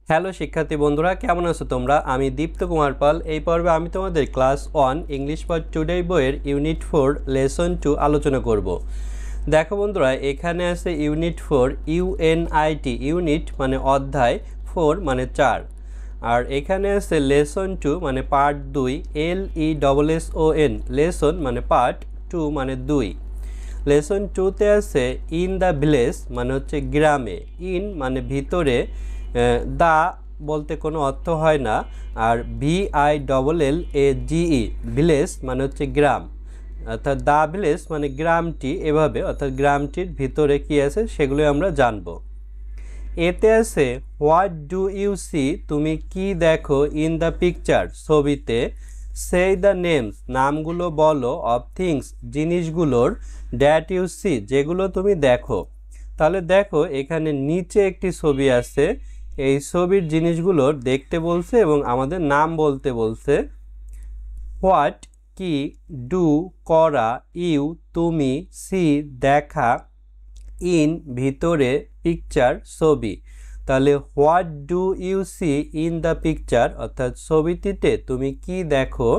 Hello শিক্ষার্থী বন্ধুরা, কেমন আছো তোমরা? আমি দীপ্ত কুমার পাল। এই পর্বে আমি তোমাদের ক্লাস 1 ইংলিশ ফর টুডে বইয়ের ইউনিট 4 লেসন 2 আলোচনা করব। দেখো বন্ধুরা, এখানে আছে ইউনিট 4 ইউএনআইটি, ইউনিট মানে অধ্যায়, 4 মানে 4। আর এখানে আছে লেসন 2 মানে পার্ট 2, LESSON, লেসন মানে পার্ট, 2 মানে 2। লেসন 2তে আছে ইন দ্য ভিলেজ মানে হচ্ছে গ্রামে, ইন মানে ভিতরে, দা বলতে কোনো অর্থ হয় না, আর VILLAGE ভিলেজ মানে হচ্ছে গ্রাম, অর্থাৎ দা ভিলেজ মানে গ্রামটি, এভাবে অর্থাৎ গ্রামটির ভিতরে কি আছে সেগুলো আমরা জানব। এতে আছে হোয়াট ডু ইউ সি, তুমি কি দেখো, ইন দ্য পিকচার ছবিতে, সে দ্য নেমস নামগুলো বলো, অফ থিংস জিনিসগুলোর, দ্যাট ইউ সি যেগুলো তুমি দেখো। তাহলে দেখো এখানে নিচে একটি ছবি আছে, এই ছবির জিনিসগুলোর দেখতে বলছে এবং আমাদের নাম বলতে বলছে। হোয়াট কি, ডু করা, ইউ তুমি, সি দেখা, ইন ভিতরে, পিকচার ছবি। তাহলে what do you see in the picture অর্থাৎ ছবিটিতে তুমি কি দেখো,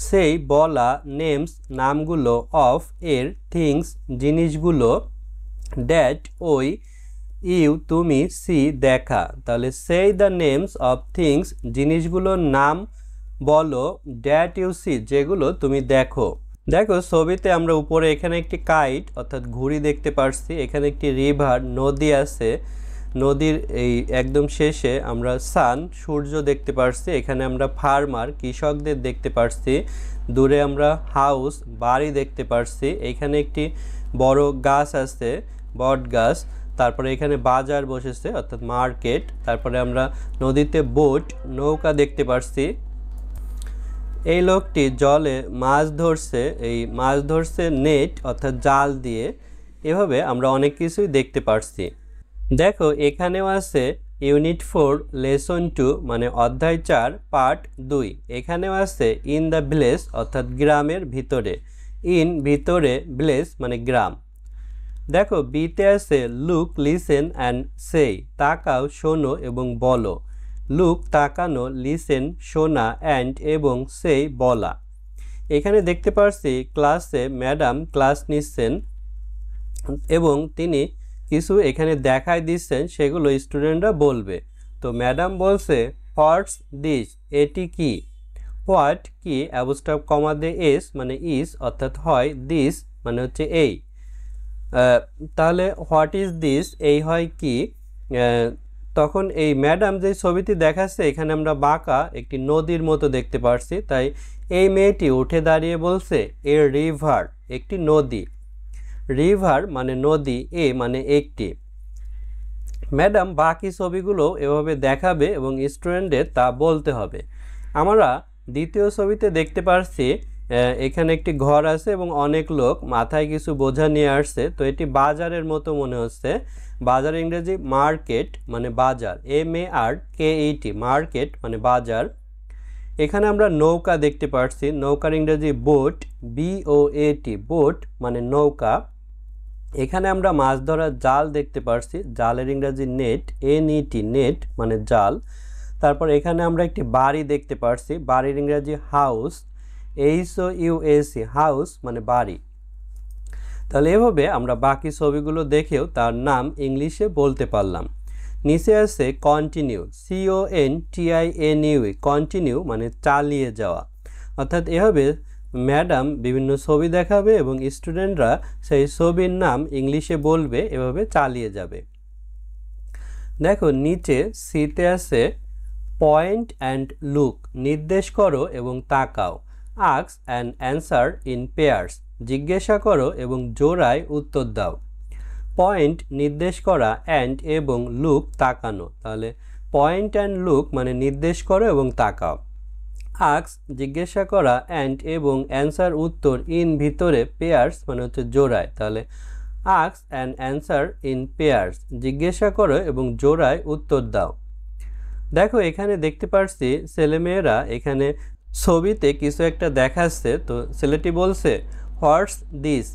সেই বলা, নেমস নামগুলো, অফ এর, থিংস জিনিসগুলো, দ্যাট ওই, ইউ তুমি, সি দেখা। তাহলে সেই দ্য নেমস অফ থিংস জিনিসগুলোর নাম বলো, দ্যাট ইউ সি যেগুলো তুমি দেখো। দেখো ছবিতে আমরা উপরে এখানে একটি কাইট অর্থাৎ ঘুড়ি দেখতে পাচ্ছি, এখানে একটি রিভার নদী আছে, নদীর এই একদম শেষে আমরা সান সূর্য দেখতে পাচ্ছি, এখানে আমরা ফার্মার কৃষকদের দেখতে পাচ্ছি, দূরে আমরা হাউস বাড়ি দেখতে পাচ্ছি, এখানে একটি বড় গাছ আছে বট গাছ, তারপরে এখানে বাজার বসেছে অর্থাৎ মার্কেট, তারপরে আমরা নদীতে বোট নৌকা দেখতে পাচ্ছি। এই লোকটি জলে মাছ ধরছে, এই মাছ ধরছে নেট অর্থাৎ জাল দিয়ে, এভাবে আমরা অনেক কিছুই দেখতে পাচ্ছি। দেখো এখানেও আছে ইউনিট 4 লেসন 2 মানে অধ্যায় 4 পার্ট 2, এখানেও আছে ইন দ্য ভিলেজ অর্থাৎ গ্রামের ভিতরে, ইন ভিতরে, ভিলেজ মানে গ্রাম। দেখো বিতে আছে লুক লিসেন অ্যান্ড সে, তাকাও শোনো এবং বলো, লুক তাকানো, লিসেন শোনা, অ্যান্ড এবং সে বলা। এখানে দেখতে পাচ্ছি ক্লাসে ম্যাডাম ক্লাস নিচ্ছেন এবং তিনি কিছু এখানে দেখাই দিচ্ছেন, সেগুলো স্টুডেন্টরা বলবে। তো ম্যাডাম বলছে হোয়াটস দিস, এটি কি। হোয়াট কি, অ্যাবস্ট্রাক্ট কমা দিয়ে এস মানে ইস অর্থাৎ হয়, দিস মানে হচ্ছে এই। তাহলে হোয়াট ইজ দিস, এই হয় কি। তখন এই ম্যাডাম যে ছবিটি দেখাচ্ছে এখানে আমরা বাঁকা একটি নদীর মতো দেখতে পাচ্ছি, তাই এই মেয়েটি উঠে দাঁড়িয়ে বলছে এ রিভার, একটি নদী, রিভার মানে নদী, এ মানে একটি। ম্যাডাম বাকি ছবিগুলো এভাবে দেখাবে এবং স্টুডেন্টদের তা বলতে হবে। আমরা দ্বিতীয় ছবিতে দেখতে পাচ্ছি এখানে একটি ঘর আছে এবং অনেক লোক মাথায় কিছু বোঝা নিয়ে আসছে, তো এটি বাজারের মতো মনে হচ্ছে। বাজার ইংরেজি মার্কেট মানে বাজার, MARKET মার্কেট মানে বাজার। এখানে আমরা নৌকা দেখতে পাচ্ছি, নৌকার ইংরেজি বোট, BOAT বোট মানে নৌকা। এখানে আমরা মাছ ধরার জাল দেখতে পাচ্ছি, জালের ইংরেজি নেট, NET নেট মানে জাল। তারপর এখানে আমরা একটি বাড়ি দেখতে পাচ্ছি, বাড়ির ইংরেজি হাউস, HOUSE হাউস মানে বাড়ি। তাহলে এভাবে আমরা বাকি ছবিগুলো দেখেও তার নাম ইংলিশে বলতে পারলাম। নিচে আছে কন্টিনিউ, CONTINUE কন্টিনিউ মানে চালিয়ে যাওয়া, অর্থাৎ এভাবে ম্যাডাম বিভিন্ন ছবি দেখাবে এবং স্টুডেন্টরা সেই ছবির নাম ইংলিশে বলবে, এভাবে চালিয়ে যাবে। দেখো নিচে সিতে আছে পয়েন্ট অ্যান্ড লুক, নির্দেশ করো এবং তাকাও, ask and answer in pairs, জিজ্ঞাসা করো এবং জোড়ায় উত্তর দাও। পয়েন্ট নির্দেশ করা, অ্যান্ড এবং লুক তাকানো, তাহলে পয়েন্ট অ্যান্ড লুক মানে নির্দেশ করো এবং তাকাও। আস্ক জিজ্ঞাসা করা, অ্যান্ড এবং অ্যান্সার উত্তর, ইন ভিতরে, পেয়ার্স মানে হচ্ছে জোড়ায়, তাহলে ask and answer in pairs, জিজ্ঞাসা করো এবং জোড়ায় উত্তর দাও। দেখো এখানে দেখতে পাচ্ছি ছেলেমেয়েরা এখানে ছবিতে কিছু একটা দেখাচ্ছে, তো ছেলেটি বলছে হোয়াটস দিস,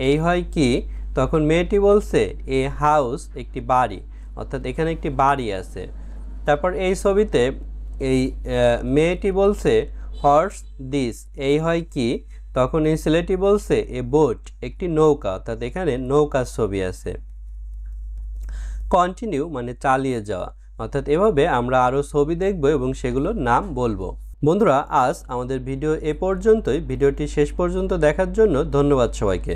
এই হয় কি। তখন মেয়েটি বলছে এ হাউস, একটি বাড়ি, অর্থাৎ এখানে একটি বাড়ি আছে। তারপর এই ছবিতে এই মেয়েটি বলছে হর্স দিস, এই হয় কি, তখন এই ছেলেটি বলছে এ বোট, একটি নৌকা, অর্থাৎ এখানে নৌকার ছবি আছে। কন্টিনিউ মানে চালিয়ে যাওয়া, অর্থাৎ এভাবে আমরা আরও ছবি দেখব এবং সেগুলোর নাম বলবো। বন্ধুরা, আজ আমাদের ভিডিও এ পর্যন্তই। ভিডিওটি শেষ পর্যন্ত দেখার জন্য ধন্যবাদ সবাইকে।